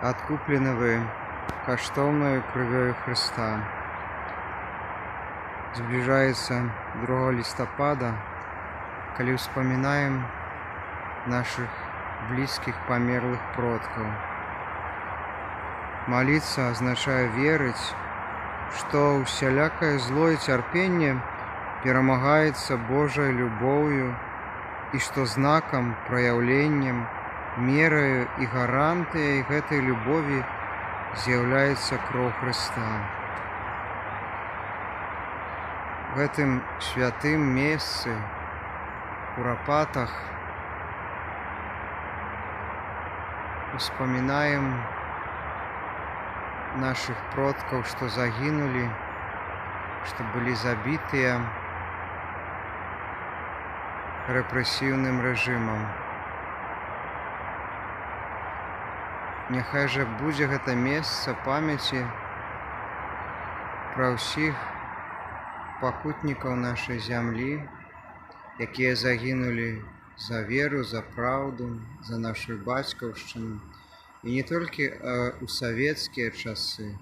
Адкуплены вы каштоўнаю крывёю Хрыста. Зближаецца 2 лістапада, калі ўспамінаем наших блізкіх памерлых продкаў. Маліцца азначае верыць, што усялякае зло і цярпенне перамагаецца Божай любоўю і што знакам, праяўленнем, мераю і гарантыяй гэтай любові з'яўляецца кроў Хрыста. В гэтым святым месцы, Курапатах, успамінаем наших продкаў, што загінулі, што былі забітыя рэпрэсіўным рэжымам. Няхай жа будзе гэта месца памяці пра ўсіх пакутнікаў нашай зямлі, якія загінулі за веру, за праўду, за нашу бацькаўшчыну. І не толькі ў савецкія часы,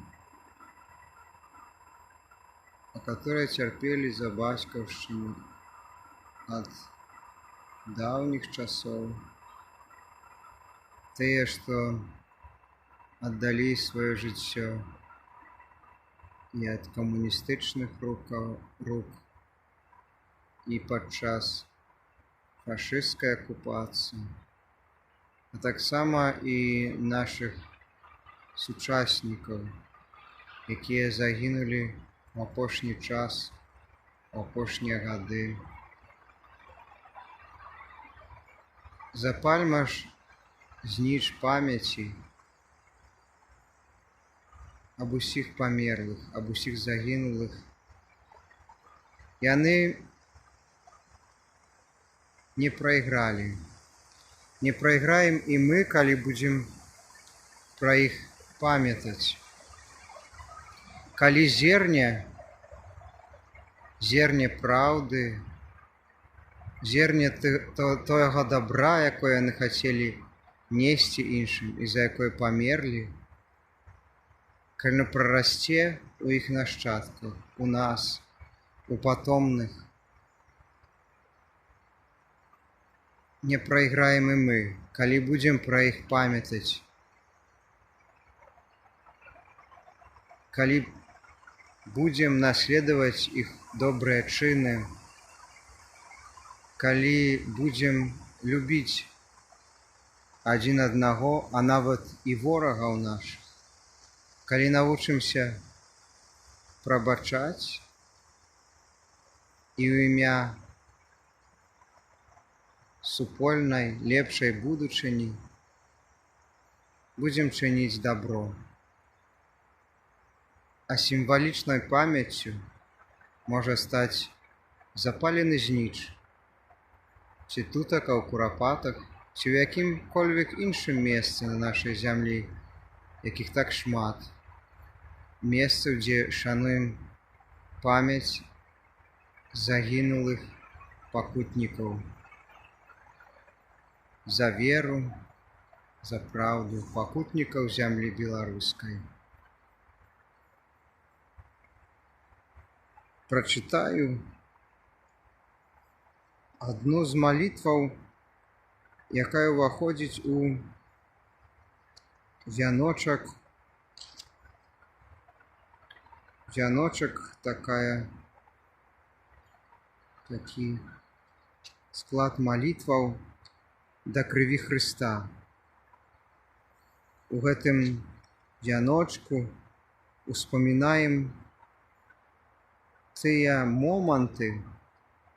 а которые цярпелі за бацькаўшчыну ад даўніх часоў. Тыя, што аддалі сваё жыццё і ад камуністычных рук і падчас фашысцкай акупацыі, а таксама і нашых сучаснікаў, якія загінулі ў апошні час, у апошнія гады. Запальма ж зніч памяці аб усіх памерлых, аб усіх загінулых. Яны не прайгралі. Не прайграем і мы, калі будзем пра іх памятаць. Калі зерне праўды, зерне тога добра, якое яны хацелі несці іншым і за якое памерлі, калі яно прарасце у іх нашчадках, у нас, у патомных, не прайграем і мы, калі будзем пра іх памятаць. Калі будзем наследаваць іх добрыя чыны, калі будзем любіць адзін аднаго, а нават і ворагаў нашых, калі навучымся прабачаць і ў імя супольнай лепшай будучыні будзем чыніць дабро. А сімвалічнай памяццю можа стаць запалены зніч, ці тутака ў Курапатах, ці ў якім-кольвек іншым месцы на нашай зямлі, якіх так шмат, месцаў, дзе шануем памяць загінулых пакутнікаў за веру, за праўду, пакутнікаў зямлі беларускай. Прачытаю адну з малітваў, якая ўваходзіць у вяночак такі склад малітваў да крыві Хрыста. У гэтым вяночку успамінаем тыя моманты,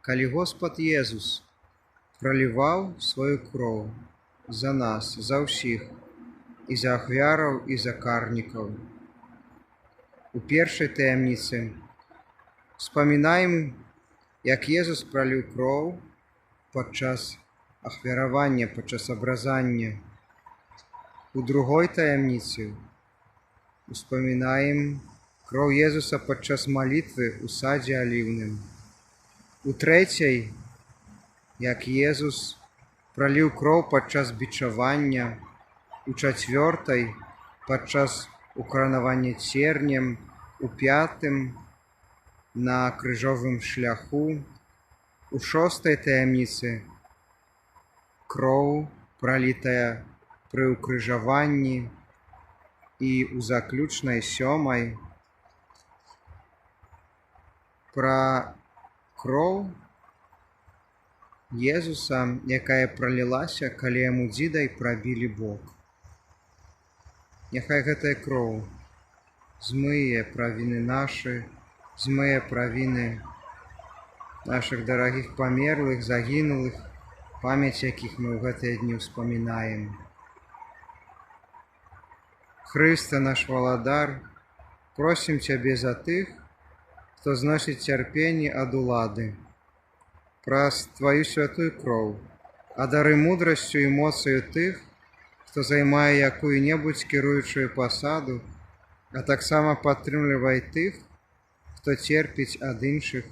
калі Господ Езус праліваў сваю кроў за нас, за ўсіх, і за ахвяраў, і за карнікаў. У першай таямніцы успамінаем, як Езус праліў кроў падчас ахвяравання, падчас абразання. У другой таямніцы успамінаем кроў Езуса падчас малітвы ў садзе аліўным. У трэцяй, як Езус праліў кроў падчас бичавання. У чацвёртай, падчас укаранавання цернем у 5 на крыжовым шляху, у 6 таямніцы кроў, пралітая пры ўкрыжаванні, і ў заключнай 7 пра кроў Езуса, якая пралілася, калі яму дзідай прабілі бок. Няхай гэтая кроў змые правіны нашы, змые правіны нашых дарагіх памерлых, загінулых, памяць якіх мы ў гэтыя дні ўспамінаем. Хрысце наш валадар, просім Цябе за тых, хто зносіць цярпенні ад улады. Праз Тваю святую кроў адары мудрасцю і моцаю тых, хто займае якую-небудзь кіруючую пасаду, а таксама падтрымлівай тых, хто церпіць ад іншых,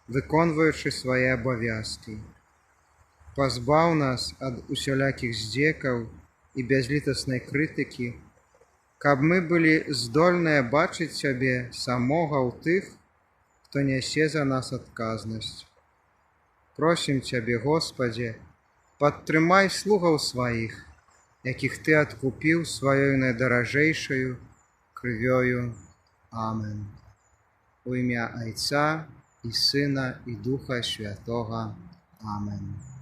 выконваючы свае абавязкі. Пазбаў нас ад усялякіх здзекаў і бязлітаснай крытыкі, каб мы былі здольныя бачыць Цябе самога ў тых, хто нясе за нас адказнасць. Просім Цябе, Господзе, падтрымай слугаў сваіх, якіх Ты адкупіў сваёю найдаражэйшаю крывёю. Амен. У імя Айца і Сына і Духа Святога. Амен.